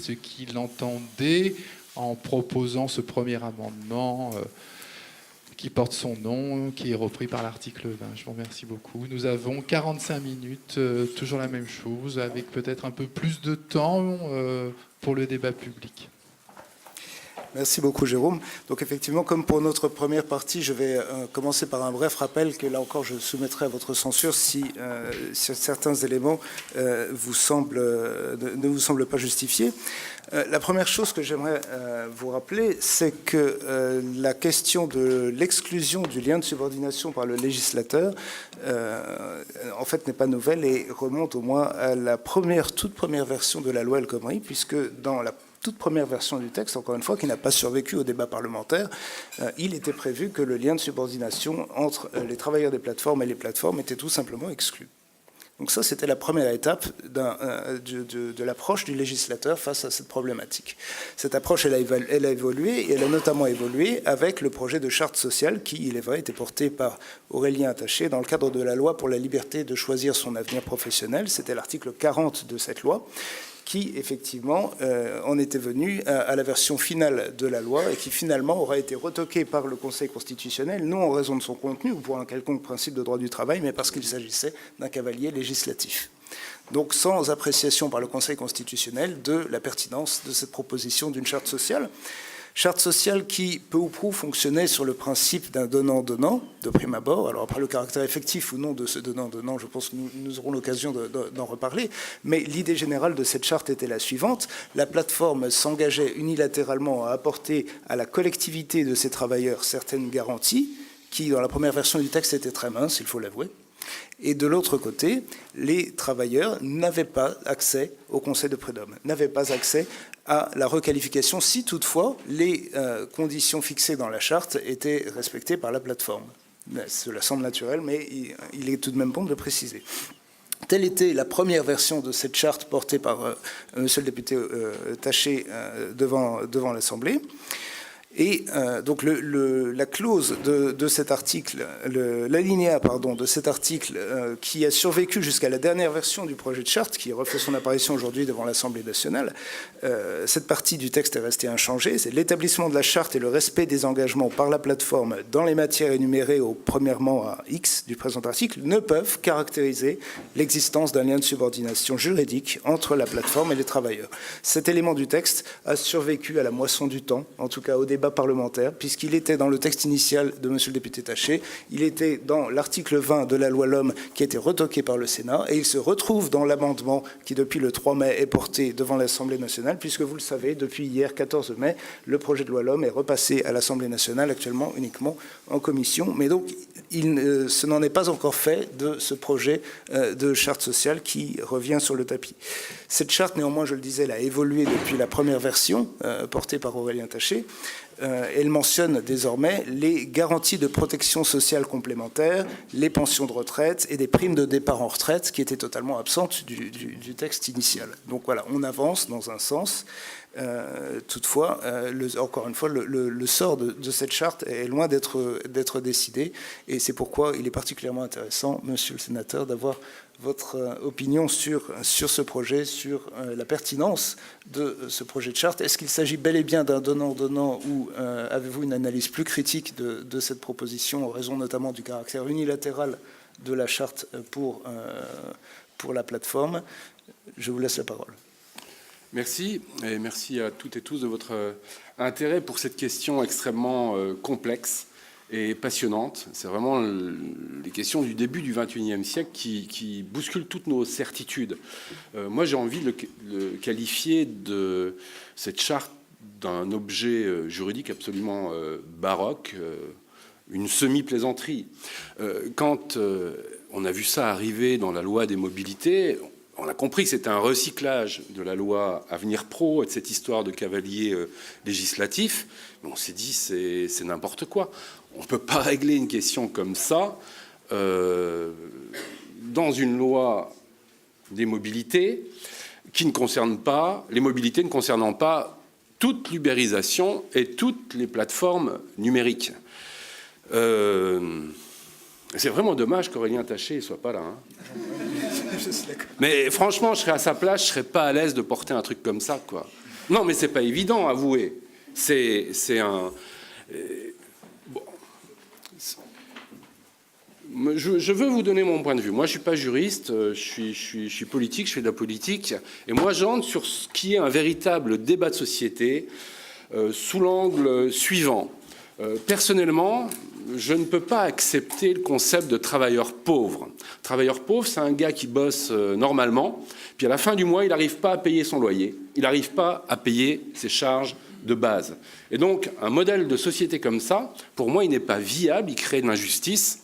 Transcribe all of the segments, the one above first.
ce qu'il entendait en proposant ce premier amendement qui porte son nom, qui est repris par l'article 20. Je vous remercie beaucoup. Nous avons 45 minutes, toujours la même chose, avec peut-être un peu plus de temps pour le débat public. Merci beaucoup, Jérôme. Donc effectivement, comme pour notre première partie, je vais commencer par un bref rappel que là encore, je soumettrai à votre censure si certains éléments ne vous semblent pas justifiés. La première chose que j'aimerais vous rappeler, c'est que la question de l'exclusion du lien de subordination par le législateur, en fait, n'est pas nouvelle et remonte au moins à la toute première version de la loi El Khomri, puisque dans la toute première version du texte, encore une fois, qui n'a pas survécu au débat parlementaire, il était prévu que le lien de subordination entre les travailleurs des plateformes et les plateformes était tout simplement exclu. Donc ça, c'était la première étape de l'approche du législateur face à cette problématique. Cette approche, elle a évolué, et elle a notamment évolué avec le projet de charte sociale qui, il est vrai, était porté par Aurélien Attaché dans le cadre de la loi pour la liberté de choisir son avenir professionnel. C'était l'article 40 de cette loi, qui, effectivement, en était venu à la version finale de la loi et qui, finalement, aura été retoquée par le Conseil constitutionnel, non en raison de son contenu ou pour un quelconque principe de droit du travail, mais parce qu'il s'agissait d'un cavalier législatif. Donc, sans appréciation par le Conseil constitutionnel de la pertinence de cette proposition d'une charte sociale. Charte sociale qui, peu ou prou, fonctionnait sur le principe d'un donnant-donnant, de prime abord. Alors après, le caractère effectif ou non de ce donnant-donnant, je pense que nous aurons l'occasion d'en reparler. Mais l'idée générale de cette charte était la suivante. La plateforme s'engageait unilatéralement à apporter à la collectivité de ses travailleurs certaines garanties, qui, dans la première version du texte, étaient très minces, il faut l'avouer. Et de l'autre côté, les travailleurs n'avaient pas accès au conseil de prud'homme, n'avaient pas accès à la requalification si toutefois les conditions fixées dans la charte étaient respectées par la plateforme. Cela semble naturel, mais il est tout de même bon de le préciser. Telle était la première version de cette charte portée par monsieur le député Taché devant l'Assemblée. Et donc la clause de cet article, l'alinéa de cet article qui a survécu jusqu'à la dernière version du projet de charte, qui refait son apparition aujourd'hui devant l'Assemblée nationale, cette partie du texte est restée inchangée. C'est l'établissement de la charte et le respect des engagements par la plateforme dans les matières énumérées premièrement à X du présent article ne peuvent caractériser l'existence d'un lien de subordination juridique entre la plateforme et les travailleurs. Cet élément du texte a survécu à la moisson du temps, en tout cas au débat parlementaire, puisqu'il était dans le texte initial de monsieur le député Taché, il était dans l'article 20 de la loi L'Homme qui a été retoqué par le Sénat, et il se retrouve dans l'amendement qui, depuis le 3 mai, est porté devant l'Assemblée nationale, puisque vous le savez, depuis hier, 14 mai, le projet de loi L'Homme est repassé à l'Assemblée nationale, actuellement uniquement en commission. Mais donc, ce n'en est pas encore fait de ce projet de charte sociale qui revient sur le tapis. Cette charte, néanmoins, je le disais, elle a évolué depuis la première version portée par Aurélien Taché. Elle mentionne désormais les garanties de protection sociale complémentaire, les pensions de retraite et des primes de départ en retraite qui étaient totalement absentes du texte initial. Donc voilà, on avance dans un sens. Toutefois, encore une fois, le sort de cette charte est loin d'être décidé, et c'est pourquoi il est particulièrement intéressant, monsieur le sénateur, d'avoir votre opinion sur ce projet, sur la pertinence de ce projet de charte. Est-ce qu'il s'agit bel et bien d'un donnant-donnant ou avez-vous une analyse plus critique de cette proposition en raison notamment du caractère unilatéral de la charte pour la plateforme? Je vous laisse la parole. Merci, et merci à toutes et tous de votre intérêt pour cette question extrêmement complexe et passionnante. C'est vraiment les questions du début du XXIe siècle qui bousculent toutes nos certitudes. Moi, j'ai envie de le qualifier de cette charte d'un objet juridique absolument baroque, une semi-plaisanterie. Quand on a vu ça arriver dans la loi des mobilités, on a compris que c'était un recyclage de la loi Avenir Pro et de cette histoire de cavalier législatif. Mais on s'est dit, c'est n'importe quoi. On ne peut pas régler une question comme ça dans une loi des mobilités qui ne concerne pas, les mobilités ne concernant pas toute l'ubérisation et toutes les plateformes numériques. C'est vraiment dommage qu'Aurélien Taché ne soit pas là. Hein. Mais franchement, je serais à sa place, je ne serais pas à l'aise de porter un truc comme ça, quoi. Non, mais c'est pas évident, avouez. C'est un... bon. Je veux vous donner mon point de vue. Moi, je ne suis pas juriste, je suis politique, je fais de la politique. Et moi, j'entre sur ce qui est un véritable débat de société sous l'angle suivant. Personnellement, je ne peux pas accepter le concept de travailleur pauvre. Travailleur pauvre, c'est un gars qui bosse normalement, puis à la fin du mois, il n'arrive pas à payer son loyer, il n'arrive pas à payer ses charges de base. Et donc, un modèle de société comme ça, pour moi, il n'est pas viable, il crée de l'injustice,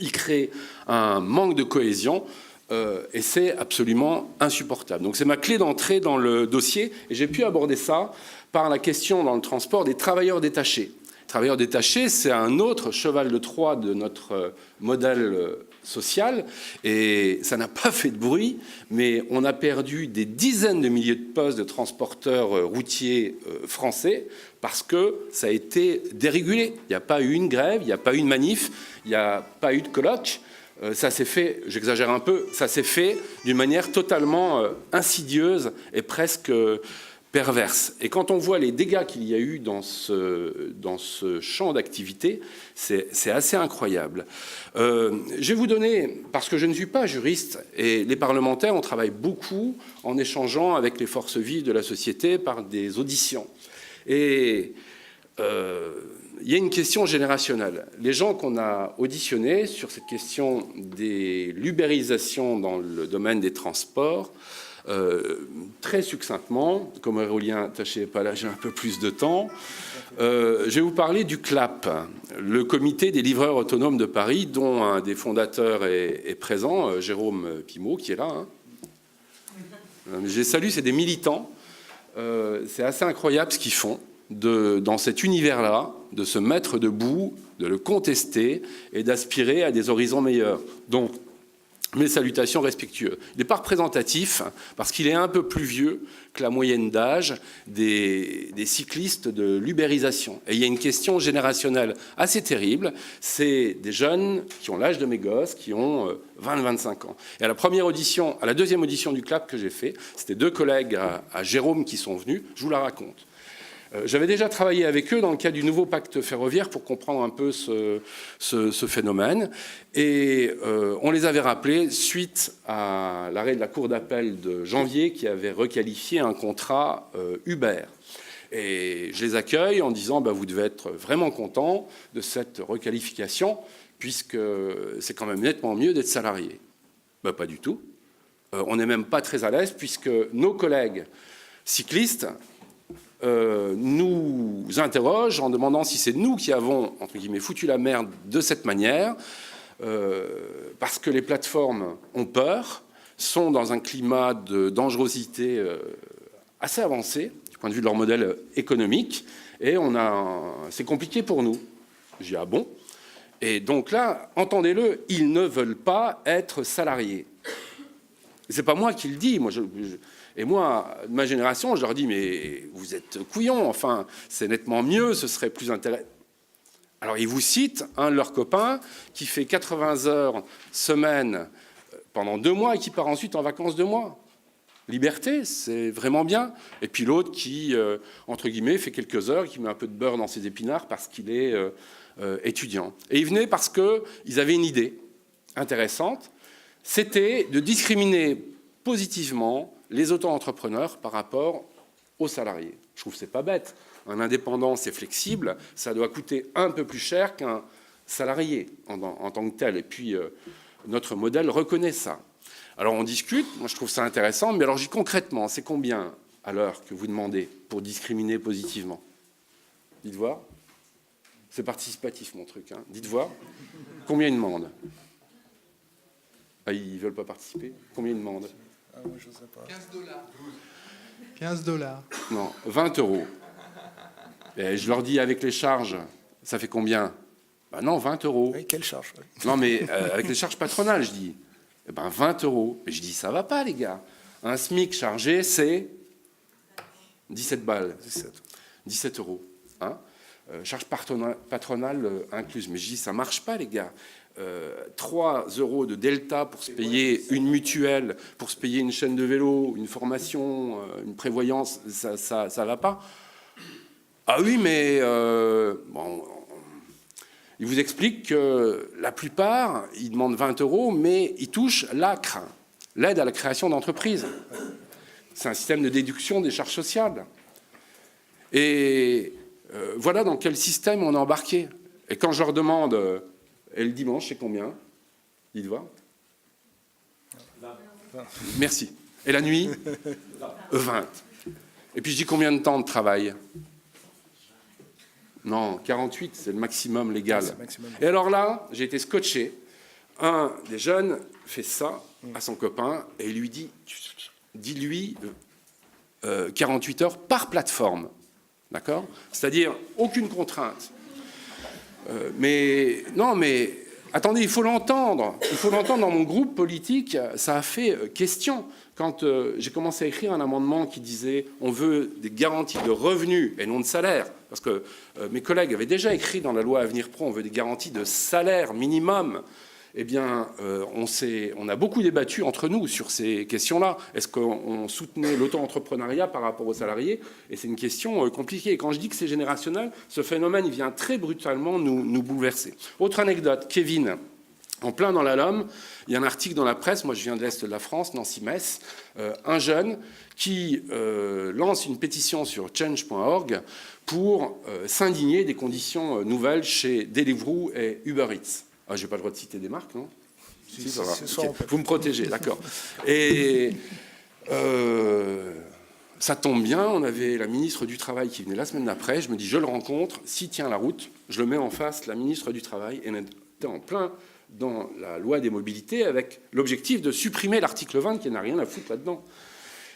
il crée un manque de cohésion, et c'est absolument insupportable. Donc c'est ma clé d'entrée dans le dossier, et j'ai pu aborder ça par la question dans le transport des travailleurs détachés. Travailleurs détachés, c'est un autre cheval de Troie de notre modèle social, et ça n'a pas fait de bruit, mais on a perdu des dizaines de milliers de postes de transporteurs routiers français parce que ça a été dérégulé. Il n'y a pas eu une grève, il n'y a pas eu une manif, il n'y a pas eu de colloque. Ça s'est fait, j'exagère un peu, ça s'est fait d'une manière totalement insidieuse et presque perverse. Et quand on voit les dégâts qu'il y a eu dans ce champ d'activité, c'est assez incroyable. Je vais vous donner, parce que je ne suis pas juriste, et les parlementaires, on travaille beaucoup en échangeant avec les forces vives de la société par des auditions. Et il y a une question générationnelle. Les gens qu'on a auditionnés sur cette question des l'ubérisation dans le domaine des transports, très succinctement, comme Aurélien Taché n'est pas là, j'ai un peu plus de temps, je vais vous parler du CLAP, le comité des livreurs autonomes de Paris, dont un des fondateurs est présent, Jérôme Pimot, qui est là. Hein. Je les salue, c'est des militants. C'est assez incroyable ce qu'ils font dans cet univers-là, de se mettre debout, de le contester et d'aspirer à des horizons meilleurs. Donc, mes salutations respectueuses. Il n'est pas représentatif parce qu'il est un peu plus vieux que la moyenne d'âge des cyclistes de l'ubérisation. Et il y a une question générationnelle assez terrible. C'est des jeunes qui ont l'âge de mes gosses, qui ont 20-25 ans. Et à la deuxième audition du CLAP que j'ai fait, c'était deux collègues à Jérôme qui sont venus. Je vous la raconte. J'avais déjà travaillé avec eux dans le cadre du nouveau pacte ferroviaire pour comprendre un peu ce phénomène. Et on les avait rappelés suite à l'arrêt de la Cour d'appel de janvier qui avait requalifié un contrat Uber. Et je les accueille en disant vous devez être vraiment contents de cette requalification puisque c'est quand même nettement mieux d'être salarié. Pas du tout. On n'est même pas très à l'aise puisque nos collègues cyclistes nous interrogent en demandant si c'est nous qui avons, entre guillemets, foutu la merde de cette manière, parce que les plateformes ont peur, sont dans un climat de dangerosité assez avancé, du point de vue de leur modèle économique, et c'est compliqué pour nous. J'ai dit, ah bon ? Et donc là, entendez-le, ils ne veulent pas être salariés. C'est pas moi qui le dis, et moi, de ma génération, je leur dis, mais vous êtes couillons, enfin, c'est nettement mieux, ce serait plus intéressant. Alors, ils vous citent un de leurs copains qui fait 80 heures semaine pendant 2 mois et qui part ensuite en vacances 2 mois. Liberté, c'est vraiment bien. Et puis l'autre qui, entre guillemets, fait quelques heures, qui met un peu de beurre dans ses épinards parce qu'il est étudiant. Et ils venaient parce qu'ils avaient une idée intéressante, c'était de discriminer positivement les auto-entrepreneurs par rapport aux salariés. Je trouve que c'est pas bête. Un indépendant, c'est flexible, ça doit coûter un peu plus cher qu'un salarié en tant que tel. Et puis, notre modèle reconnaît ça. Alors, on discute, moi je trouve ça intéressant, mais alors, concrètement, c'est combien à l'heure que vous demandez pour discriminer positivement ? Dites voir. C'est participatif, mon truc. Hein. Dites voir. Combien ils demandent ? Ah, ils ne veulent pas participer ? Combien ils demandent ? Moi, je sais pas. 15 $. Non, 20 €. Et je leur dis, avec les charges, ça fait combien ? Non, 20 €. Oui, quelle charge ? Non, mais avec les charges patronales, je dis, 20 €. Et je dis, ça va pas, les gars. Un SMIC chargé, c'est 17 balles. 17 €. Hein ? charge patronale incluse. Mais je dis, ça ne marche pas, les gars. 3 € de delta pour se payer une mutuelle, pour se payer une chaîne de vélo, une formation, une prévoyance, ça ne va pas. Ah oui, mais bon, il vous explique que la plupart, ils demandent 20 €, mais ils touchent l'ACRE, l'aide à la création d'entreprise. C'est un système de déduction des charges sociales. Et voilà dans quel système on est embarqué. Et quand je leur demande, et le dimanche, c'est combien? Dites-moi. 20. Merci. Et la nuit? 20. Et puis je dis combien de temps de travail? Non, 48, c'est le maximum légal. Et alors là, j'ai été scotché. Un des jeunes fait ça à son copain et il lui dit, dis-lui 48 heures par plateforme. D'accord? C'est-à-dire aucune contrainte. Mais attendez, il faut l'entendre. Il faut l'entendre dans mon groupe politique. Ça a fait question. Quand j'ai commencé à écrire un amendement qui disait on veut des garanties de revenus et non de salaire, parce que mes collègues avaient déjà écrit dans la loi Avenir Pro on veut des garanties de salaire minimum, eh bien, on a beaucoup débattu entre nous sur ces questions-là. Est-ce qu'on soutenait l'auto-entrepreneuriat par rapport aux salariés? Et c'est une question compliquée. Et quand je dis que c'est générationnel, ce phénomène il vient très brutalement nous bouleverser. Autre anecdote, Kevin. En plein dans la LOM, il y a un article dans la presse, moi je viens de l'Est de la France, Nancy-Metz, un jeune qui lance une pétition sur change.org pour s'indigner des conditions nouvelles chez Deliveroo et Uber Eats. Ah, je n'ai pas le droit de citer des marques, non? Si, ça va. Okay. Vous me protégez, d'accord. Et ça tombe bien, on avait la ministre du Travail qui venait la semaine d'après, je me dis je le rencontre, s'il tient la route, je le mets en face, la ministre du Travail, et on était en plein dans la loi des mobilités avec l'objectif de supprimer l'article 20 qui n'a rien à foutre là-dedans.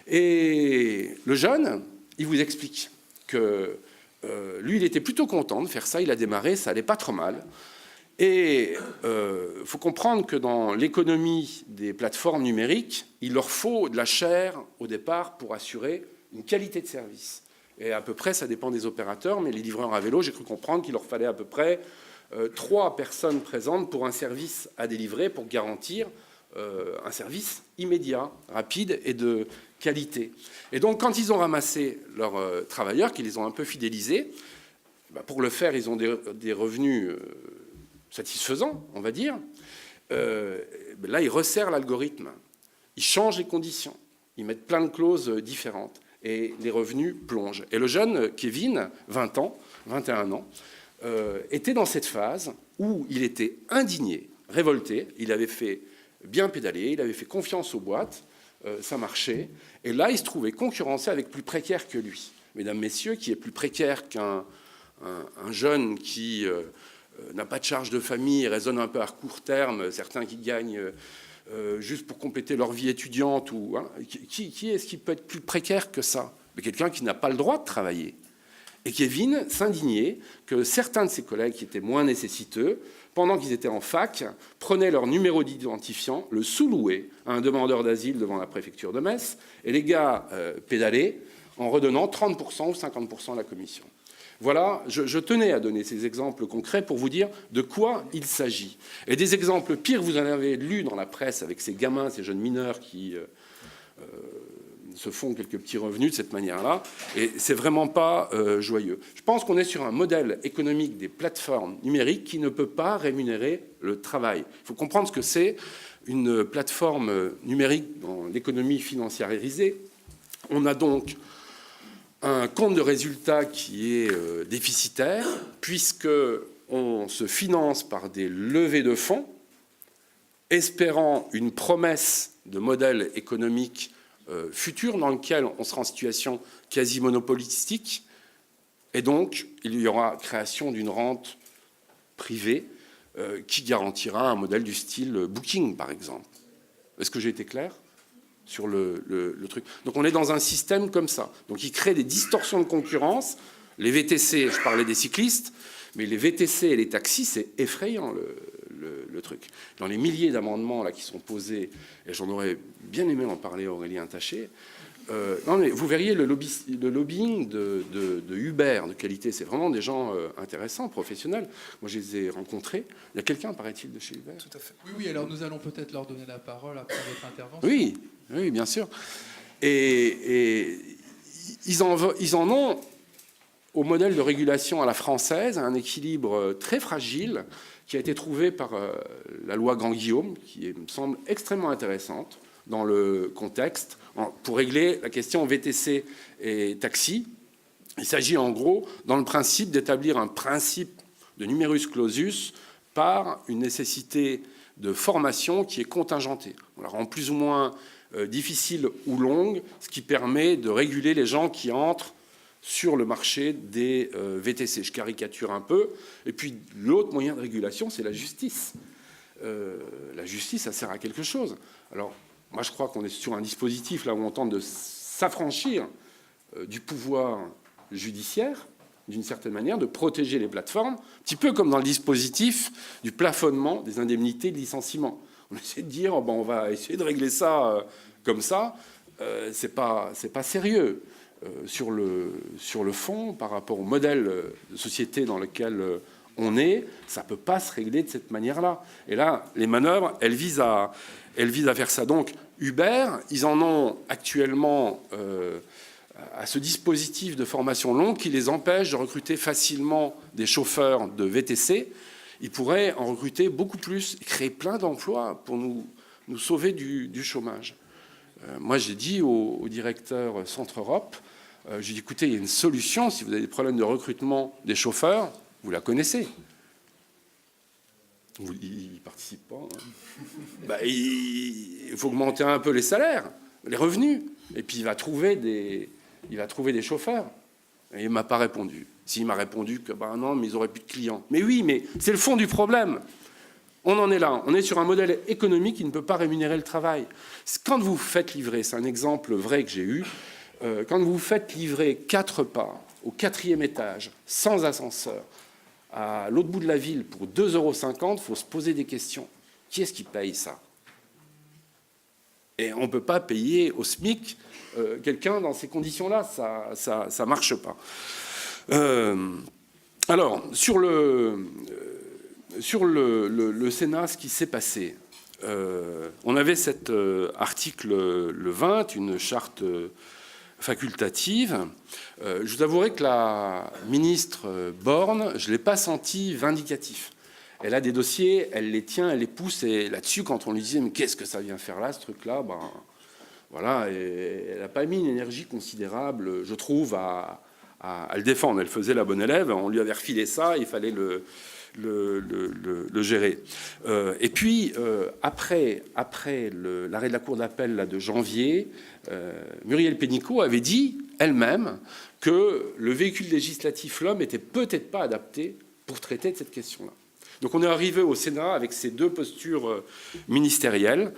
Et le jeune, il vous explique que lui, il était plutôt content de faire ça, il a démarré, ça allait pas trop mal. Et il faut comprendre que dans l'économie des plateformes numériques, il leur faut de la chair au départ pour assurer une qualité de service. Et à peu près, ça dépend des opérateurs, mais les livreurs à vélo, j'ai cru comprendre qu'il leur fallait à peu près 3 personnes présentes pour un service à délivrer pour garantir un service immédiat, rapide et de qualité. Et donc, quand ils ont ramassé leurs travailleurs, qu'ils les ont un peu fidélisés, pour le faire, ils ont des revenus satisfaisants, on va dire. Là, ils resserrent l'algorithme. Ils changent les conditions. Ils mettent plein de clauses différentes. Et les revenus plongent. Et le jeune Kevin, 21 ans, était dans cette phase où il était indigné, révolté. Il avait fait bien pédaler, il avait fait confiance aux boîtes, ça marchait. Et là, il se trouvait concurrencé avec plus précaire que lui. Mesdames, messieurs, qui est plus précaire qu'un jeune qui n'a pas de charge de famille, raisonne un peu à court terme, certains qui gagnent juste pour compléter leur vie étudiante. Ou, hein, qui est-ce qui peut être plus précaire que ça? Mais quelqu'un qui n'a pas le droit de travailler. Et Kevin s'indignait que certains de ses collègues qui étaient moins nécessiteux, pendant qu'ils étaient en fac, prenaient leur numéro d'identifiant, le sous-louaient à un demandeur d'asile devant la préfecture de Metz, et les gars pédalaient en redonnant 30% ou 50% de la commission. Voilà, je tenais à donner ces exemples concrets pour vous dire de quoi il s'agit. Et des exemples pires, vous en avez lu dans la presse avec ces gamins, ces jeunes mineurs qui se font quelques petits revenus de cette manière-là, et c'est vraiment pas joyeux. Je pense qu'on est sur un modèle économique des plateformes numériques qui ne peut pas rémunérer le travail. Il faut comprendre ce que c'est une plateforme numérique dans l'économie financiarisée. On a donc un compte de résultat qui est déficitaire, puisqu'on se finance par des levées de fonds, espérant une promesse de modèle économique futur dans lequel on sera en situation quasi monopolistique, et donc il y aura création d'une rente privée qui garantira un modèle du style Booking, par exemple. Est-ce que j'ai été clair sur le truc? Donc on est dans un système comme ça. Donc il crée des distorsions de concurrence. Les VTC, je parlais des cyclistes, mais les VTC et les taxis, c'est effrayant le truc. Dans les milliers d'amendements là qui sont posés, et j'en aurais bien aimé en parler à Aurélien Taché, non, mais vous verriez le lobbying de Uber de qualité. C'est vraiment des gens intéressants, professionnels. Moi, je les ai rencontrés. Il y a quelqu'un, paraît-il, de chez Uber. Tout à fait. Oui, oui, alors nous allons peut-être leur donner la parole après votre intervention. Oui, oui, bien sûr. Et ils en ont, au modèle de régulation à la française, un équilibre très fragile qui a été trouvé par la loi Grand-Guillaume, qui me semble extrêmement intéressante dans le contexte, pour régler la question VTC et taxi. Il s'agit en gros, dans le principe, d'établir un principe de numerus clausus par une nécessité de formation qui est contingentée. On la rend plus ou moins difficile ou longue, ce qui permet de réguler les gens qui entrent sur le marché des VTC. Je caricature un peu. Et puis l'autre moyen de régulation, c'est la justice. La justice, ça sert à quelque chose. Alors, moi, je crois qu'on est sur un dispositif là où on tente de s'affranchir du pouvoir judiciaire, d'une certaine manière, de protéger les plateformes, un petit peu comme dans le dispositif du plafonnement des indemnités de licenciement. On essaie de dire, bon, on va essayer de régler ça comme ça. C'est pas sérieux. Sur le fond, par rapport au modèle de société dans lequel on est, ça ne peut pas se régler de cette manière-là. Et là, les manœuvres, elles visent à faire ça. Donc, Uber, ils en ont actuellement à ce dispositif de formation longue qui les empêche de recruter facilement des chauffeurs de VTC. Ils pourraient en recruter beaucoup plus, et créer plein d'emplois pour nous sauver du chômage. Moi, j'ai dit au directeur Centre Europe, j'ai dit, écoutez, il y a une solution, si vous avez des problèmes de recrutement des chauffeurs, vous la connaissez. Il ne participe pas. Hein. Il faut augmenter un peu les salaires, les revenus, et puis il va trouver des chauffeurs. Et il ne m'a pas répondu. S'il m'a répondu que non, mais ils n'auraient plus de clients. Mais oui, mais c'est le fond du problème. On en est là. On est sur un modèle économique qui ne peut pas rémunérer le travail. Quand vous faites livrer, c'est un exemple vrai que j'ai eu, quand vous faites livrer 4 repas au 4e étage, sans ascenseur, à l'autre bout de la ville pour 2,50 €, il faut se poser des questions. Qui est-ce qui paye ça? Et on ne peut pas payer au SMIC quelqu'un dans ces conditions-là. Ça ne marche pas. Alors, sur le Sénat, ce qui s'est passé, on avait cet article le 20, une charte facultative. Je vous avouerai que la ministre Borne, je ne l'ai pas senti vindicatif. Elle a des dossiers, elle les tient, elle les pousse, et là-dessus, quand on lui disait « mais qu'est-ce que ça vient faire là, ce truc-là » voilà, et elle n'a pas mis une énergie considérable, je trouve, à le défendre. Elle faisait la bonne élève, on lui avait refilé ça, il fallait le gérer. Et puis, après l'arrêt de la Cour d'appel de janvier, Muriel Pénicaud avait dit elle-même que le véhicule législatif LOM n'était peut-être pas adapté pour traiter de cette question-là. Donc on est arrivé au Sénat avec ces 2 postures ministérielles.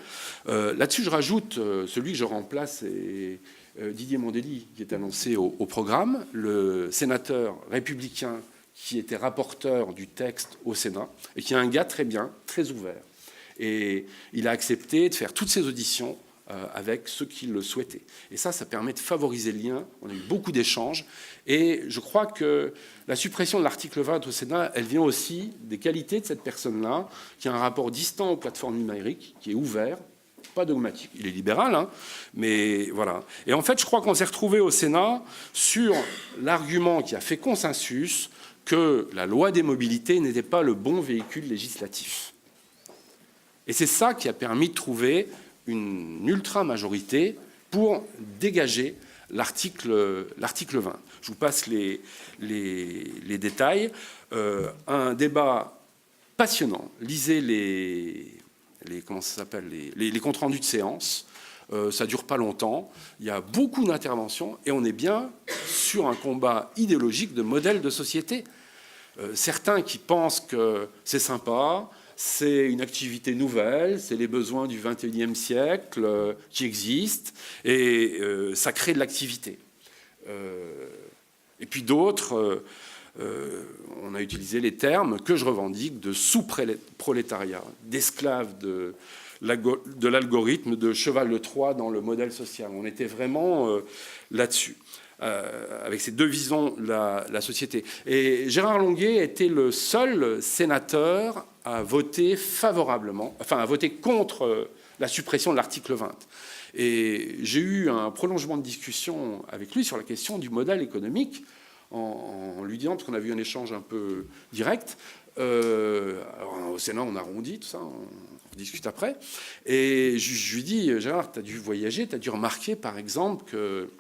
Là-dessus, je rajoute celui que je remplace, et Didier Mandelli, qui est annoncé au programme, le sénateur républicain qui était rapporteur du texte au Sénat, et qui est un gars très bien, très ouvert. Et il a accepté de faire toutes ces auditions avec ceux qui le souhaitaient. Et ça permet de favoriser le lien. On a eu beaucoup d'échanges. Et je crois que la suppression de l'article 20 au Sénat, elle vient aussi des qualités de cette personne-là, qui a un rapport distant aux plateformes numériques, qui est ouvert, pas dogmatique. Il est libéral, hein, mais voilà. Et en fait, je crois qu'on s'est retrouvé au Sénat sur l'argument qui a fait consensus que la loi des mobilités n'était pas le bon véhicule législatif. Et c'est ça qui a permis de trouver une ultra-majorité pour dégager l'article 20. Je vous passe les détails. Un débat passionnant. Lisez les comptes rendus de séance. Ça ne dure pas longtemps. Il y a beaucoup d'interventions et on est bien sur un combat idéologique de modèle de société. Certains qui pensent que c'est sympa, c'est une activité nouvelle, c'est les besoins du XXIe siècle qui existent, et ça crée de l'activité. Et puis d'autres on a utilisé les termes que je revendique de sous-prolétariat, d'esclaves de l'algorithme, de cheval de Troie dans le modèle social. On était vraiment là-dessus, avec ces deux visions de la société. Et Gérard Longuet était le seul sénateur à voter favorablement, enfin à voter contre la suppression de l'article 20. Et j'ai eu un prolongement de discussion avec lui sur la question du modèle économique, en lui disant, parce qu'on a vu un échange un peu direct, alors, au Sénat on arrondit tout ça, on discute après, et je lui dis, Gérard, tu as dû voyager, tu as dû remarquer par exemple que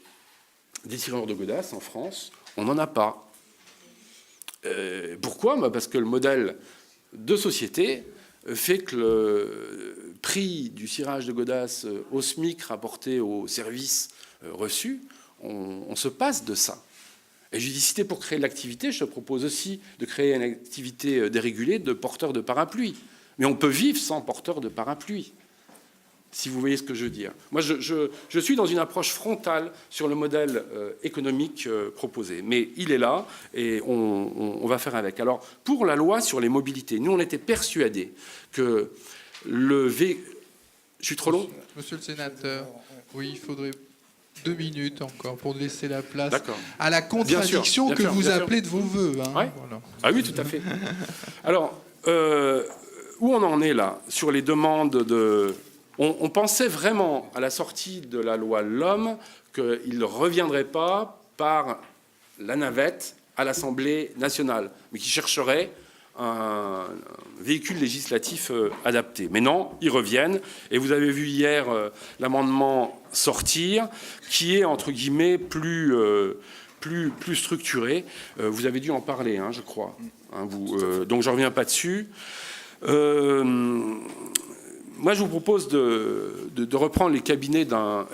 des tireurs de godasses en France, on n'en a pas. Pourquoi ? Parce que le modèle de société fait que le prix du cirage de godasses au SMIC rapporté aux services reçus, on se passe de ça. Et je lui dis, si c'était pour créer de l'activité, je te propose aussi de créer une activité dérégulée de porteurs de parapluies. Mais on peut vivre sans porteurs de parapluies, si vous voyez ce que je veux dire. Moi, je suis dans une approche frontale sur le modèle économique proposé. Mais il est là et on va faire avec. Alors, pour la loi sur les mobilités, nous, on était persuadés que Je suis trop long ? Monsieur le sénateur, oui, il faudrait 2 minutes encore pour laisser la place à la Bien contradiction sûr, que vous bien sûr. appelez de vos voeux. Hein, Ouais. voilà. Ah oui, tout à fait. Alors, où on en est là sur les demandes de... On pensait vraiment, à la sortie de la loi L'Homme, qu'il ne reviendrait pas par la navette à l'Assemblée nationale, mais qu'il chercherait un véhicule législatif adapté. Mais non, ils reviennent. Et vous avez vu hier l'amendement sortir, qui est, entre guillemets, plus structuré. Vous avez dû en parler, hein, je crois. Hein, donc je ne reviens pas dessus. Moi, je vous propose de reprendre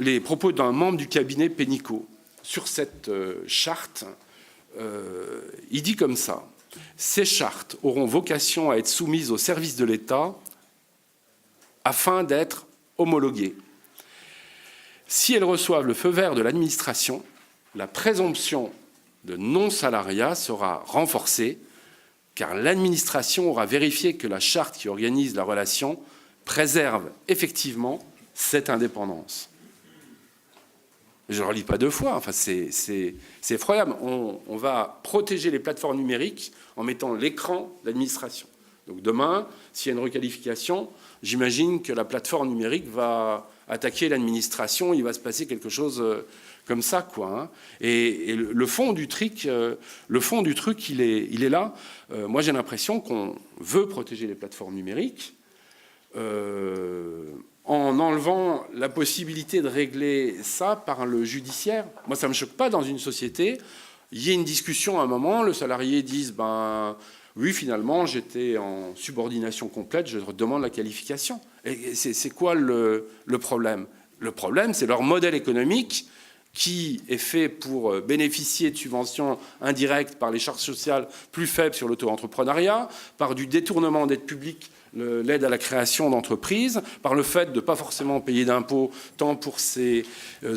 les propos d'un membre du cabinet Pénicaud sur cette charte. Il dit comme ça. Ces chartes auront vocation à être soumises au service de l'État afin d'être homologuées. Si elles reçoivent le feu vert de l'administration, la présomption de non-salariat sera renforcée, car l'administration aura vérifié que la charte qui organise la relation préserve effectivement cette indépendance. Je ne le relis pas 2 fois, enfin, c'est effroyable. On va protéger les plateformes numériques en mettant l'écran de l'administration. Donc demain, s'il y a une requalification, j'imagine que la plateforme numérique va attaquer l'administration, il va se passer quelque chose comme ça, quoi. Hein. Et le fond du truc, il est là. Moi, j'ai l'impression qu'on veut protéger les plateformes numériques, en enlevant la possibilité de régler ça par le judiciaire. Moi, ça ne me choque pas dans une société. Il y a une discussion à un moment, le salarié dise oui, finalement, j'étais en subordination complète, je demande la qualification. Et c'est quoi le problème ? Le problème, c'est leur modèle économique qui est fait pour bénéficier de subventions indirectes par les charges sociales plus faibles sur l'auto-entrepreneuriat, par du détournement d'aide publique, l'aide à la création d'entreprises, par le fait de ne pas forcément payer d'impôts, tant pour ces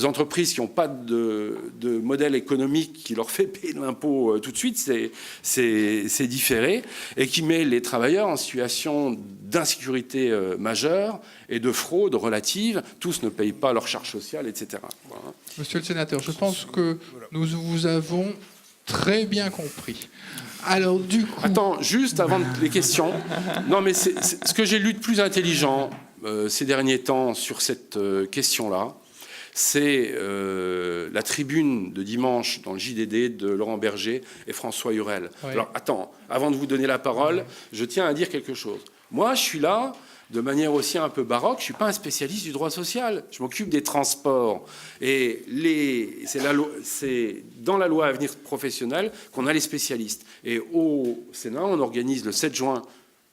entreprises qui n'ont pas de modèle économique qui leur fait payer de l'impôt tout de suite, c'est différé, et qui met les travailleurs en situation d'insécurité majeure et de fraude relative. Tous ne payent pas leurs charges sociales, etc. Voilà. Monsieur le sénateur, je pense que nous vous avons très bien compris. Alors, du coup... Attends, juste avant les questions. Non, mais c'est ce que j'ai lu de plus intelligent ces derniers temps sur cette question-là, c'est la tribune de dimanche dans le JDD de Laurent Berger et François Hurel. Oui. Alors, attends, avant de vous donner la parole, je tiens à dire quelque chose. Moi, je suis là de manière aussi un peu baroque. Je ne suis pas un spécialiste du droit social. Je m'occupe des transports. Et c'est dans la loi Avenir professionnel qu'on a les spécialistes. Et au Sénat, on organise le 7 juin,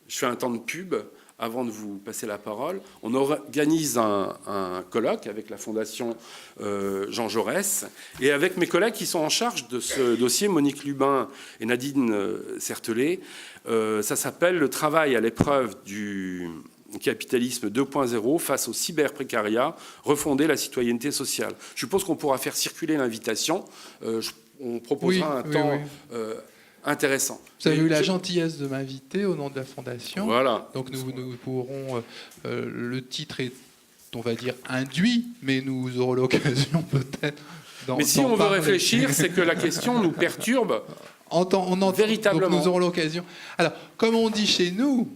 je fais un temps de pub avant de vous passer la parole, on organise un colloque avec la Fondation Jean Jaurès et avec mes collègues qui sont en charge de ce dossier, Monique Lubin et Nadine Certelet. Ça s'appelle « Le travail à l'épreuve du capitalisme 2.0 face au cyberprécariat, refonder la citoyenneté sociale ». Je suppose qu'on pourra faire circuler l'invitation. On proposera un temps intéressant. Vous avez eu la gentillesse de m'inviter au nom de la Fondation. Voilà. Donc nous pourrons, le titre est, on va dire, induit, mais nous aurons l'occasion peut-être Mais si on veut réfléchir, c'est que la question nous perturbe véritablement. Donc nous aurons l'occasion. Alors, comme on dit chez nous,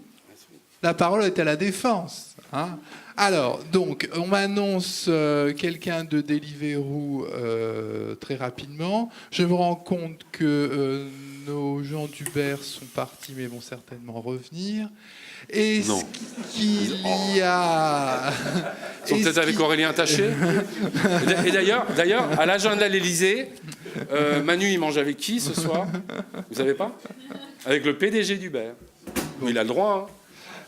la parole est à la défense. Hein. Alors, donc, on m'annonce quelqu'un de Deliveroo très rapidement. Je me rends compte que nos gens d'Uber sont partis, mais vont certainement revenir. Est-ce qu'il y a... Ils sont peut-être avec Aurélien Taché. Et d'ailleurs, à l'agenda de l'Élysée, Manu, il mange avec qui ce soir? Vous savez pas? Avec le PDG d'Uber. Il a le droit, hein.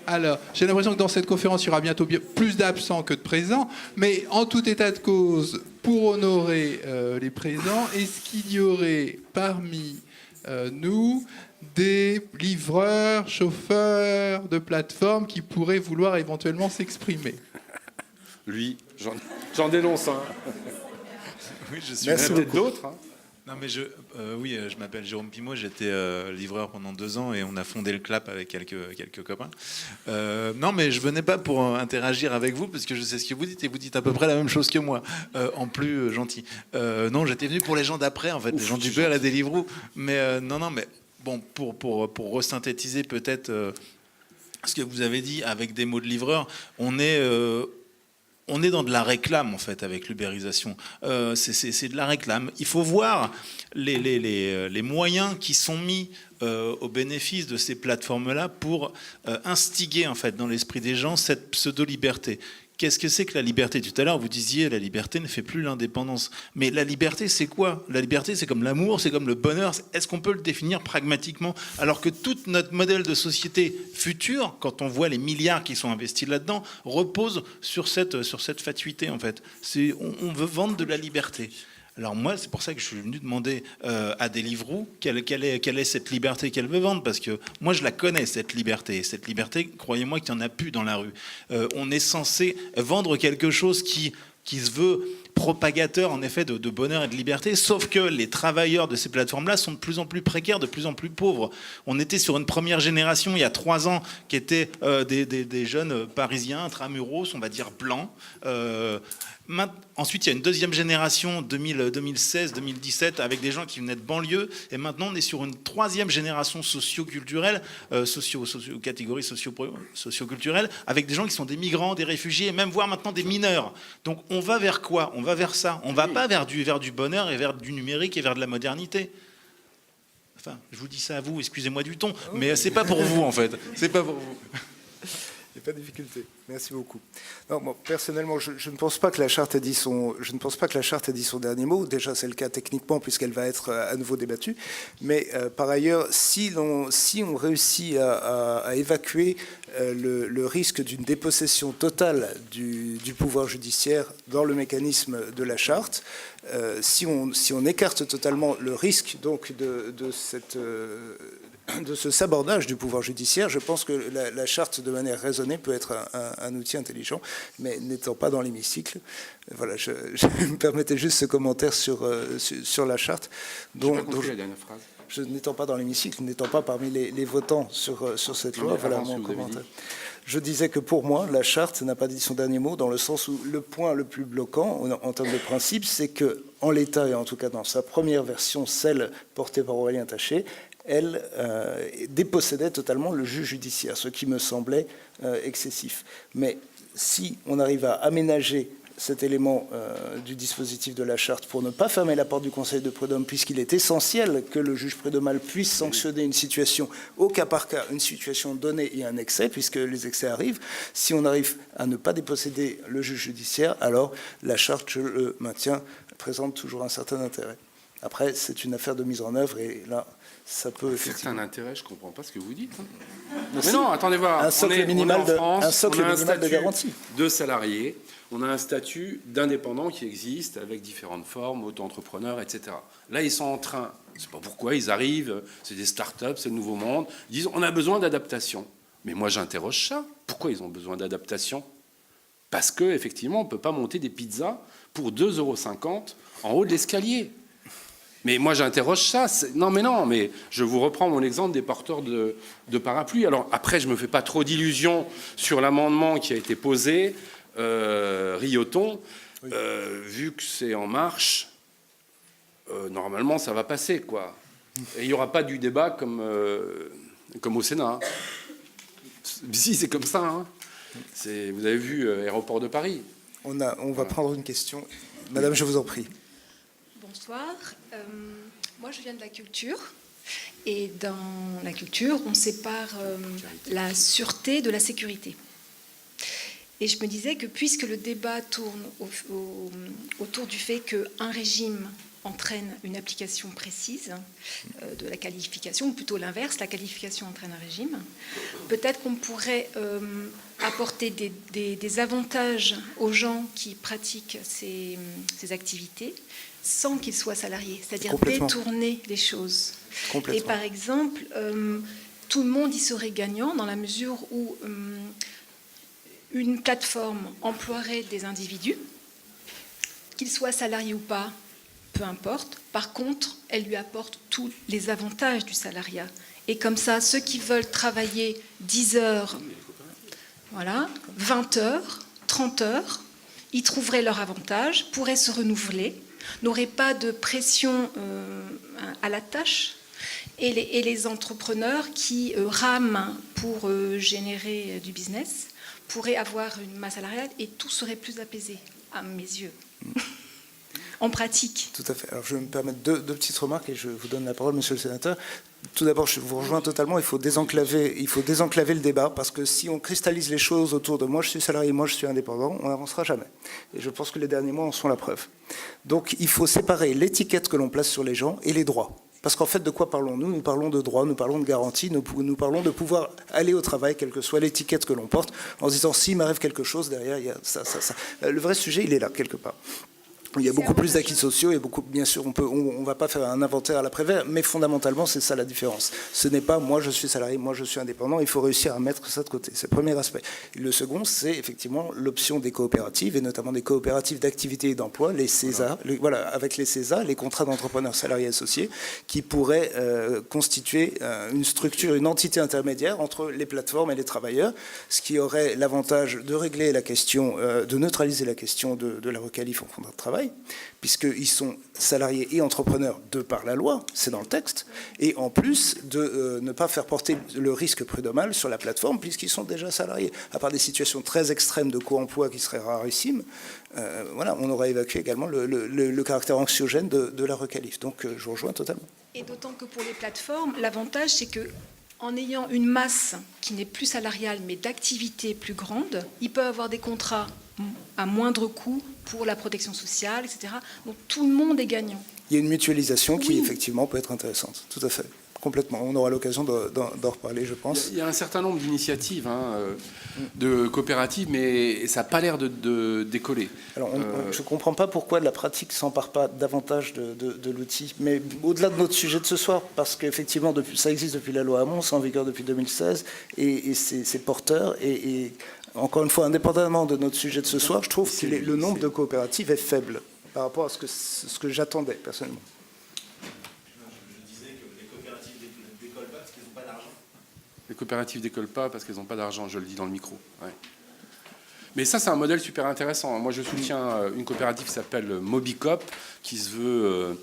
Alors, j'ai l'impression que dans cette conférence, il y aura bientôt plus d'absents que de présents. Mais en tout état de cause, pour honorer les présents, est-ce qu'il y aurait parmi nous des livreurs, chauffeurs de plateforme qui pourraient vouloir éventuellement s'exprimer? Lui, j'en dénonce un. Oui, je suis Merci. Peut-être d'autres. Hein. Non, mais je m'appelle Jérôme Pimot, j'étais livreur pendant 2 ans et on a fondé le CLAP avec quelques copains. Non, mais je venais pas pour interagir avec vous parce que je sais ce que vous dites et vous dites à peu près la même chose que moi, en plus gentil. Non, j'étais venu pour les gens d'après, en fait, les gens d'Uber et Deliveroo. Mais non, mais bon, pour resynthétiser peut-être ce que vous avez dit avec des mots de livreur, on est dans de la réclame, en fait, avec l'ubérisation. C'est de la réclame. Il faut voir les moyens qui sont mis au bénéfice de ces plateformes-là pour instiguer, en fait, dans l'esprit des gens, cette pseudo-liberté. Qu'est-ce que c'est que la liberté? Tout à l'heure, vous disiez la liberté ne fait plus l'indépendance. Mais la liberté, c'est quoi? La liberté, c'est comme l'amour, c'est comme le bonheur. Est-ce qu'on peut le définir pragmatiquement? Alors que tout notre modèle de société futur, quand on voit les milliards qui sont investis là-dedans, repose sur cette fatuité, en fait. On veut vendre de la liberté. Alors moi, c'est pour ça que je suis venu demander à Deliveroo quelle est cette liberté qu'elle veut vendre, parce que moi, je la connais, cette liberté. Et cette liberté, croyez-moi qu'il n'y en a plus dans la rue. On est censé vendre quelque chose qui se veut propagateur, en effet, de bonheur et de liberté, sauf que les travailleurs de ces plateformes-là sont de plus en plus précaires, de plus en plus pauvres. On était sur une première génération, il y a 3 ans, qui était des jeunes parisiens, intramuros, on va dire blancs. Ensuite, il y a une deuxième génération, 2016-2017, avec des gens qui venaient de banlieue. Et maintenant, on est sur une troisième génération socio-culturelle, catégorie socio-culturelle, avec des gens qui sont des migrants, des réfugiés, et même voire maintenant des mineurs. Donc, on va vers quoi? On va vers ça. On ne va pas vers du bonheur et vers du numérique et vers de la modernité. Enfin, je vous dis ça à vous, excusez-moi du ton, mais c'est pas pour vous, en fait. C'est pas pour vous. Il n'y a pas de difficulté. Merci beaucoup. Non, moi, personnellement, je ne pense pas que la charte ait dit son dernier mot. Déjà, c'est le cas techniquement puisqu'elle va être à nouveau débattue. Mais par ailleurs, si on réussit à évacuer le risque d'une dépossession totale du pouvoir judiciaire dans le mécanisme de la charte, si on écarte totalement le risque donc de ce sabordage du pouvoir judiciaire, je pense que la charte, de manière raisonnée, peut être un outil intelligent, mais n'étant pas dans l'hémicycle, voilà, je me permettais juste ce commentaire sur la charte. J'ai pas compris la dernière phrase. Je n'étant pas dans l'hémicycle, n'étant pas parmi les votants sur cette loi, voilà mon commentaire. Je disais que pour moi, la charte n'a pas dit son dernier mot, dans le sens où le point le plus bloquant en termes de principe, c'est que, en l'état, et en tout cas dans sa première version, celle portée par Aurélien Taché, elle dépossédait totalement le juge judiciaire, ce qui me semblait excessif. Mais si on arrive à aménager cet élément du dispositif de la charte pour ne pas fermer la porte du Conseil de prud'homme, puisqu'il est essentiel que le juge prud'homal puisse sanctionner une situation au cas par cas, une situation donnée et un excès, puisque les excès arrivent. Si on arrive à ne pas déposséder le juge judiciaire, alors la charte, je le maintiens, présente toujours un certain intérêt. Après, c'est une affaire de mise en œuvre, et là, ça peut effectivement... Certain intérêt, je ne comprends pas ce que vous dites. Hein. Mais non, attendez voir. Un socle minimal de garantie. De salariés. On a un statut d'indépendant qui existe avec différentes formes, auto-entrepreneurs, etc. Là, ils sont en train, je ne sais pas pourquoi, ils arrivent, c'est des start-up, c'est le nouveau monde, ils disent on a besoin d'adaptation. Mais moi, j'interroge ça. Pourquoi ils ont besoin d'adaptation? Parce qu'effectivement, on ne peut pas monter des pizzas pour 2,50 € en haut de l'escalier. Mais moi, j'interroge ça. Non, mais je vous reprends mon exemple des porteurs de parapluies. Alors, après, je ne me fais pas trop d'illusions sur l'amendement qui a été posé, Rioton. Oui. Vu que c'est en marche, normalement, ça va passer, quoi. Et il n'y aura pas du débat comme au Sénat. Si, c'est comme ça. Hein. Vous avez vu Aéroport de Paris. On va prendre une question. Madame, je vous en prie. Bonsoir. Moi, je viens de la culture. Et dans la culture, on sépare la sûreté de la sécurité. Et je me disais que puisque le débat tourne autour du fait qu'un régime entraîne une application précise de la qualification, ou plutôt l'inverse, la qualification entraîne un régime, peut-être qu'on pourrait apporter des avantages aux gens qui pratiquent ces activités sans qu'ils soient salariés, c'est-à-dire détourner les choses. Et par exemple, tout le monde y serait gagnant dans la mesure où une plateforme emploierait des individus, qu'ils soient salariés ou pas, peu importe. Par contre, elle lui apporte tous les avantages du salariat. Et comme ça, ceux qui veulent travailler 10 heures, voilà, 20 heures, 30 heures, ils trouveraient leur avantage, pourraient se renouveler, n'auraient pas de pression à la tâche. Et les entrepreneurs qui rament pour générer du business pourraient avoir une masse salariale et tout serait plus apaisé, à mes yeux. En pratique. Tout à fait. Alors, je vais me permettre deux petites remarques et je vous donne la parole, monsieur le sénateur. Tout d'abord, je vous rejoins totalement, il faut désenclaver le débat, parce que si on cristallise les choses autour de moi, je suis salarié, moi je suis indépendant, on n'avancera jamais. Et je pense que les derniers mois en sont la preuve. Donc, il faut séparer l'étiquette que l'on place sur les gens et les droits. Parce qu'en fait, de quoi parlons-nous? Nous parlons de droits, nous parlons de garanties, nous parlons de pouvoir aller au travail, quelle que soit l'étiquette que l'on porte, en se disant, s'il m'arrive quelque chose, derrière, il y a ça. Le vrai sujet, il est là, quelque part. Il y a beaucoup plus d'acquis sociaux et bien sûr, on va pas faire un inventaire à l'après-vert, mais fondamentalement, c'est ça la différence. Ce n'est pas moi je suis salarié, moi je suis indépendant, il faut réussir à mettre ça de côté. C'est le premier aspect. Et le second, c'est effectivement l'option des coopératives et notamment des coopératives d'activité et d'emploi, les CESA, avec les CESA, les contrats d'entrepreneurs salariés associés, qui pourraient constituer une structure, une entité intermédiaire entre les plateformes et les travailleurs, ce qui aurait l'avantage de régler la question, de neutraliser la question de la requalif en contrat de travail, puisqu'ils sont salariés et entrepreneurs de par la loi, c'est dans le texte, et en plus de ne pas faire porter le risque prud'homal sur la plateforme, puisqu'ils sont déjà salariés. À part des situations très extrêmes de co-emploi qui seraient rarissimes, on aurait évacué également le caractère anxiogène de la requalif. Donc je vous rejoins totalement. Et d'autant que pour les plateformes, l'avantage, c'est que en ayant une masse qui n'est plus salariale, mais d'activité plus grande, ils peuvent avoir des contrats à moindre coût pour la protection sociale, etc. Donc tout le monde est gagnant. Il y a une mutualisation qui, effectivement, peut être intéressante. Tout à fait. Complètement. On aura l'occasion d'en reparler, je pense. Il y a un certain nombre d'initiatives de coopératives, mais ça n'a pas l'air de décoller. Alors, je ne comprends pas pourquoi la pratique ne s'empare pas davantage de l'outil. Mais au-delà de notre sujet de ce soir, parce qu'effectivement, ça existe depuis la loi Hamon, c'est en vigueur depuis 2016, et c'est porteur. Et encore une fois, indépendamment de notre sujet de ce soir, je trouve que le nombre de coopératives est faible par rapport à ce que j'attendais personnellement. Les coopératives décollent pas parce qu'elles n'ont pas d'argent, je le dis dans le micro. Ouais. Mais ça, c'est un modèle super intéressant. Moi, je soutiens une coopérative qui s'appelle Mobicop, qui se veut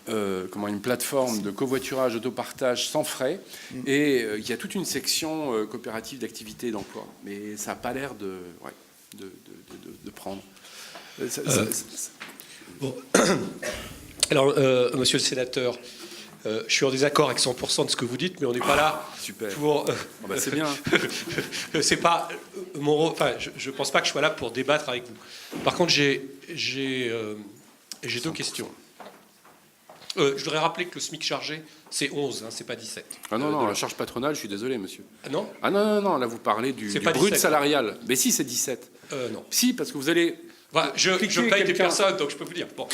une plateforme de covoiturage, autopartage sans frais, et il y a toute une section coopérative d'activité et d'emploi. Mais ça n'a pas l'air de prendre. Bon. Alors, monsieur le sénateur, je suis en désaccord avec 100% de ce que vous dites, mais on n'est pas là pour... c'est bien. C'est pas mon rôle. Enfin, je ne pense pas que je sois là pour débattre avec vous. Par contre, j'ai deux questions. Je voudrais rappeler que le SMIC chargé, c'est 11, c'est pas 17. Ah non, la charge patronale, je suis désolé, monsieur. Ah non ? Ah non, là, vous parlez du brut salarial. Mais si, c'est 17. Non. Si, parce que vous allez... Voilà, je paye des personnes, donc je peux vous dire. Bon.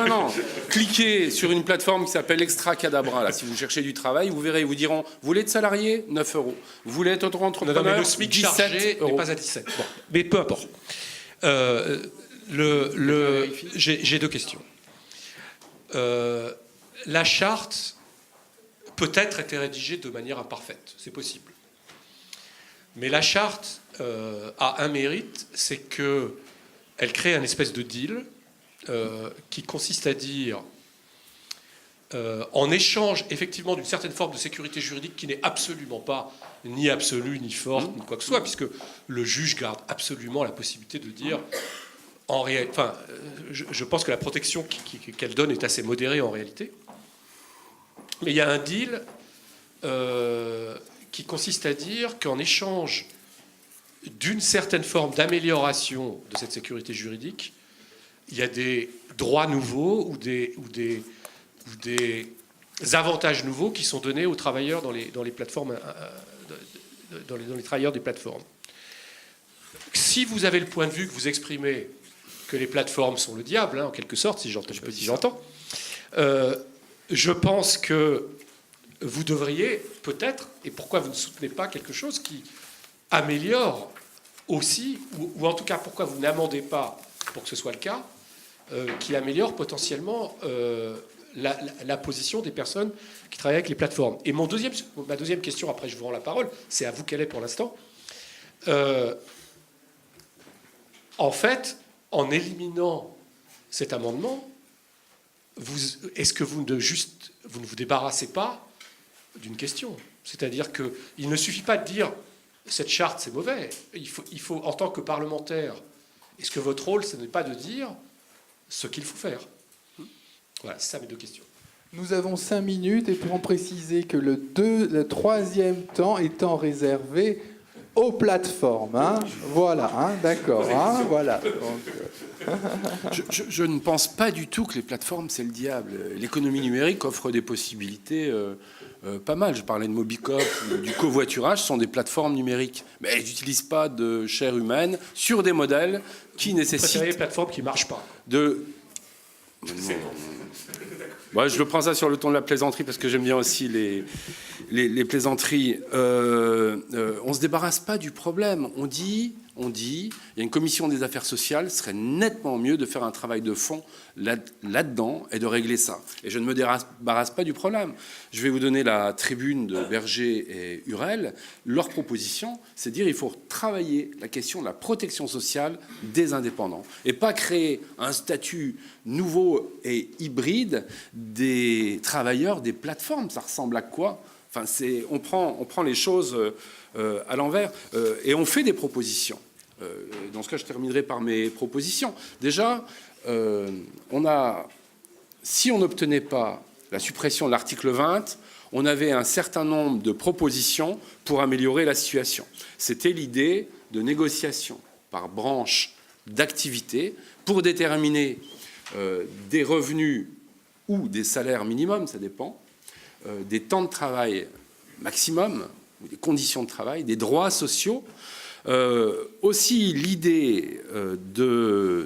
Non. Cliquez sur une plateforme qui s'appelle Extra Cadabra. Là, si vous cherchez du travail, vous verrez, ils vous diront, vous voulez être salarié, 9 euros. Vous voulez être auto-entrepreneur, non, mais le SMIC chargé n'est pas à 17. Bon. Mais peu importe. J'ai deux questions. la charte peut-être été rédigée de manière imparfaite, c'est possible. Mais la charte a un mérite, c'est qu'elle crée un espèce de deal qui consiste à dire, en échange effectivement d'une certaine forme de sécurité juridique qui n'est absolument pas ni absolue, ni forte, ni quoi que ce soit, puisque le juge garde absolument la possibilité de dire, je pense que la protection qu'elle donne est assez modérée en réalité. Mais il y a un deal qui consiste à dire qu'en échange d'une certaine forme d'amélioration de cette sécurité juridique, il y a des droits nouveaux ou des avantages nouveaux qui sont donnés aux travailleurs dans les plateformes, dans les travailleurs des plateformes. Si vous avez le point de vue que vous exprimez que les plateformes sont le diable, en quelque sorte, si j'entends, je pense que vous devriez peut-être, et pourquoi vous ne soutenez pas quelque chose qui améliore aussi, ou en tout cas pourquoi vous n'amendez pas pour que ce soit le cas, qui améliore potentiellement la position des personnes qui travaillent avec les plateformes. Et ma deuxième question, après je vous rends la parole, c'est à vous qu'elle est pour l'instant. En fait, en éliminant cet amendement, est-ce que vous ne vous débarrassez pas d'une question? C'est-à-dire qu'il ne suffit pas de dire cette charte c'est mauvais. Il faut, en tant que parlementaire, est-ce que votre rôle ce n'est pas de dire ce qu'il faut faire? Voilà, c'est ça mes deux questions. Nous avons 5 minutes et pour en préciser que le troisième temps étant réservé aux plateformes. Voilà, d'accord. Voilà. Je ne pense pas du tout que les plateformes, c'est le diable. L'économie numérique offre des possibilités pas mal. Je parlais de Mobicop ou du covoiturage, ce sont des plateformes numériques. Mais elles n'utilisent pas de chair humaine sur des modèles qui nécessitent... Vous des plateformes qui ne marchent pas. Ouais, je le prends ça sur le ton de la plaisanterie parce que j'aime bien aussi les plaisanteries. On ne se débarrasse pas du problème. On dit, il y a une commission des affaires sociales, ce serait nettement mieux de faire un travail de fond là-dedans et de régler ça. Et je ne me débarrasse pas du problème. Je vais vous donner la tribune de Berger et Hurel. Leur proposition, c'est de dire qu'il faut travailler la question de la protection sociale des indépendants et pas créer un statut nouveau et hybride des travailleurs des plateformes. Ça ressemble à quoi? Enfin, on prend les choses à l'envers et on fait des propositions. Dans ce cas, je terminerai par mes propositions. Déjà, si on n'obtenait pas la suppression de l'article 20, on avait un certain nombre de propositions pour améliorer la situation. C'était l'idée de négociation par branche d'activité pour déterminer des revenus ou des salaires minimums, ça dépend, des temps de travail maximum, ou des conditions de travail, des droits sociaux. Aussi l'idée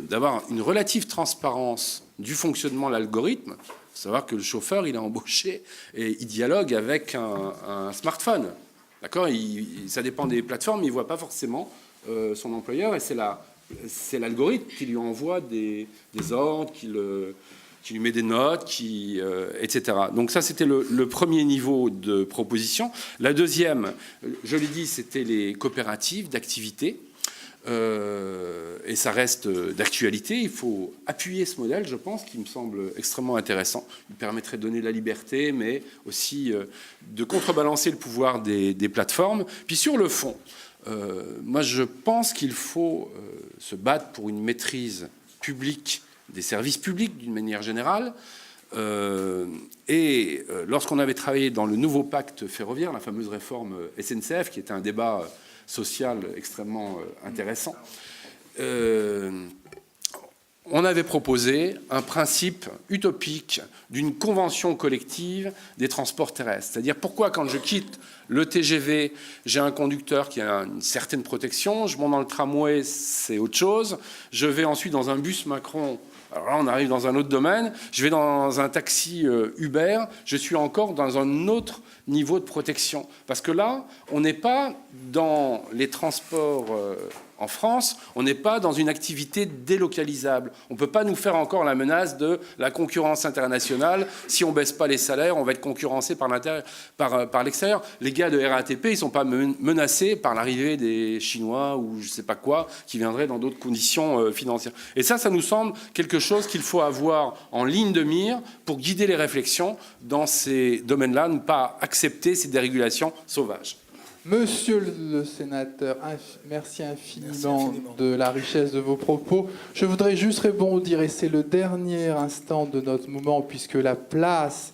d'avoir une relative transparence du fonctionnement de l'algorithme. Il faut savoir que le chauffeur, il est embauché et il dialogue avec un smartphone. D'accord ? Ça dépend des plateformes, il ne voit pas forcément son employeur et c'est l'algorithme qui lui envoie des ordres, qui lui met des notes, etc. Donc ça, c'était le premier niveau de proposition. La deuxième, je l'ai dit, c'était les coopératives d'activité. Et ça reste d'actualité. Il faut appuyer ce modèle, je pense, qui me semble extrêmement intéressant. Il permettrait de donner de la liberté, mais aussi de contrebalancer le pouvoir des plateformes. Puis sur le fond, moi, je pense qu'il faut se battre pour une maîtrise publique des services publics d'une manière générale. Et lorsqu'on avait travaillé dans le nouveau pacte ferroviaire, la fameuse réforme SNCF, qui était un débat social extrêmement intéressant, on avait proposé un principe utopique d'une convention collective des transports terrestres. C'est-à-dire pourquoi quand je quitte le TGV, j'ai un conducteur qui a une certaine protection, je monte dans le tramway, c'est autre chose, je vais ensuite dans un bus Macron. Alors là, on arrive dans un autre domaine. Je vais dans un taxi Uber. Je suis encore dans un autre niveau de protection. Parce que là, on n'est pas dans les transports En France, on n'est pas dans une activité délocalisable. On ne peut pas nous faire encore la menace de la concurrence internationale. Si on ne baisse pas les salaires, on va être concurrencé par l'extérieur. Les gars de RATP, ils ne sont pas menacés par l'arrivée des Chinois ou je ne sais pas quoi, qui viendraient dans d'autres conditions financières. Et ça nous semble quelque chose qu'il faut avoir en ligne de mire pour guider les réflexions dans ces domaines-là, ne pas accepter ces dérégulations sauvages. Monsieur le sénateur, merci infiniment de la richesse de vos propos. Je voudrais juste rebondir, et c'est le dernier instant de notre mouvement, puisque la place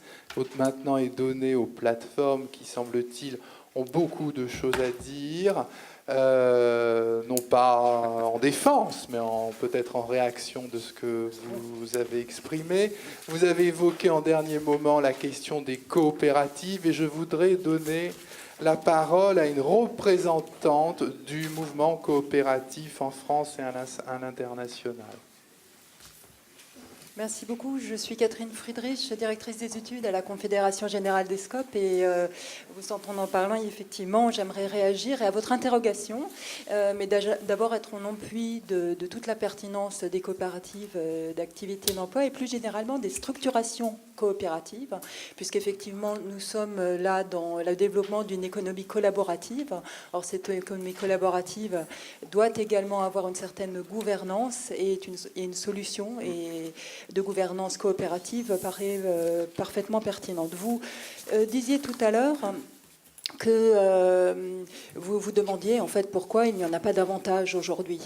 maintenant est donnée aux plateformes qui, semble-t-il, ont beaucoup de choses à dire, non pas en défense, mais peut-être en réaction de ce que vous avez exprimé. Vous avez évoqué en dernier moment la question des coopératives, et je voudrais donner la parole à une représentante du mouvement coopératif en France et à l'international. Merci beaucoup. Je suis Catherine Friedrich, directrice des études à la Confédération Générale des SCOP. Et vous entendant en parlant, effectivement, j'aimerais réagir à votre interrogation, mais d'abord être en appui de toute la pertinence des coopératives d'activité d'emploi et plus généralement des structurations coopératives, puisqu'effectivement, nous sommes là dans le développement d'une économie collaborative. Or, cette économie collaborative doit également avoir une certaine gouvernance et une solution de gouvernance coopérative paraît parfaitement pertinente. Vous disiez tout à l'heure que vous vous demandiez en fait pourquoi il n'y en a pas davantage aujourd'hui.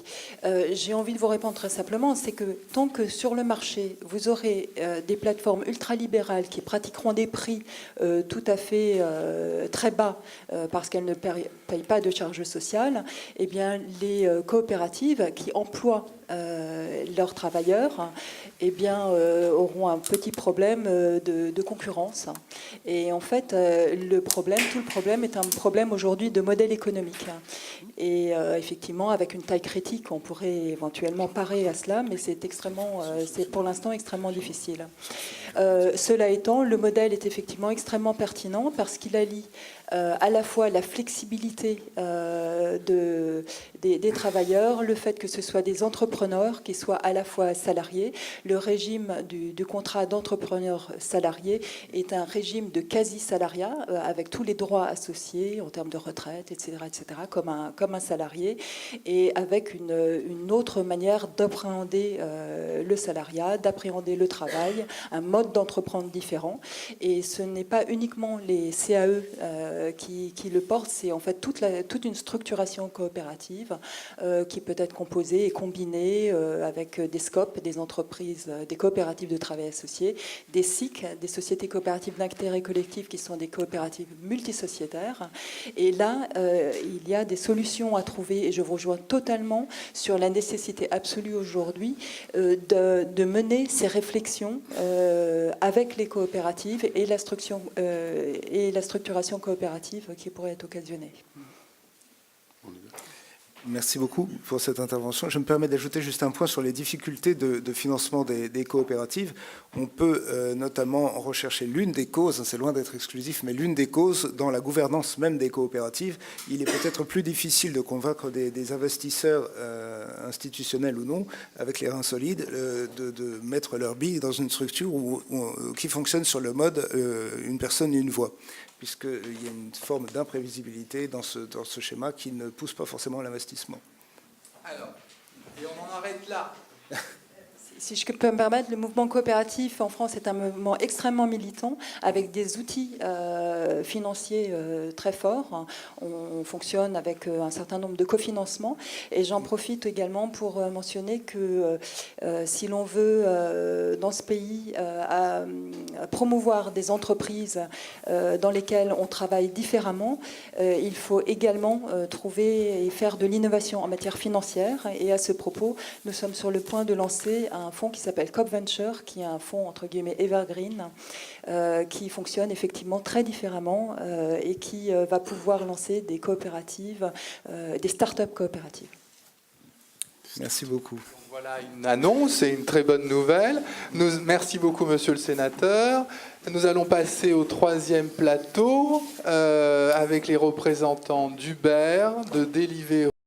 J'ai envie de vous répondre très simplement, c'est que tant que sur le marché vous aurez des plateformes ultralibérales qui pratiqueront des prix tout à fait très bas parce qu'elles ne payent pas de charges sociales, eh bien les coopératives qui emploient leurs travailleurs eh bien, auront un petit problème de concurrence. Et en fait, tout le problème est un problème aujourd'hui de modèle économique. Et effectivement, avec une taille critique, on pourrait éventuellement parer à cela, mais c'est pour l'instant extrêmement difficile. Cela étant, le modèle est effectivement extrêmement pertinent parce qu'il allie à la fois la flexibilité des travailleurs, le fait que ce soit des entrepreneurs qui soient à la fois salariés. Le régime du contrat d'entrepreneur salarié est un régime de quasi-salariat avec tous les droits associés en termes de retraite, etc., comme un salarié, et avec une autre manière d'appréhender le salariat, d'appréhender le travail, un mode d'entreprendre différent. Et ce n'est pas uniquement les CAE qui le portent, c'est en fait toute une structuration coopérative qui peut être composée et combinée avec des SCOP, des entreprises, des coopératives de travail associées, des SIC, des sociétés coopératives d'intérêt collectif qui sont des coopératives multisociétaires. Et là, il y a des solutions à trouver et je vous rejoins totalement sur la nécessité absolue aujourd'hui de mener ces réflexions avec les coopératives et la structuration coopérative qui pourrait être occasionnée. Merci beaucoup pour cette intervention. Je me permets d'ajouter juste un point sur les difficultés de financement des coopératives. On peut notamment rechercher l'une des causes, c'est loin d'être exclusif, mais l'une des causes dans la gouvernance même des coopératives. Il est peut-être plus difficile de convaincre des investisseurs institutionnels ou non, avec les reins solides, de mettre leur bille dans une structure qui fonctionne sur le mode une personne, une voix, puisqu'il y a une forme d'imprévisibilité dans ce schéma qui ne pousse pas forcément à l'investissement. Alors, et on en arrête là. Si je peux me permettre, le mouvement coopératif en France est un mouvement extrêmement militant avec des outils financiers très forts. On fonctionne avec un certain nombre de cofinancements et j'en profite également pour mentionner que si l'on veut dans ce pays promouvoir des entreprises dans lesquelles on travaille différemment, il faut également trouver et faire de l'innovation en matière financière. Et à ce propos, nous sommes sur le point de lancer un fonds qui s'appelle Coop Venture, qui est un fonds entre guillemets evergreen, qui fonctionne effectivement très différemment et qui va pouvoir lancer des coopératives, des start-up coopératives. Merci beaucoup. Voilà une annonce et une très bonne nouvelle. Merci beaucoup, monsieur le sénateur. Nous allons passer au troisième plateau avec les représentants d'Uber, de Deliveroo.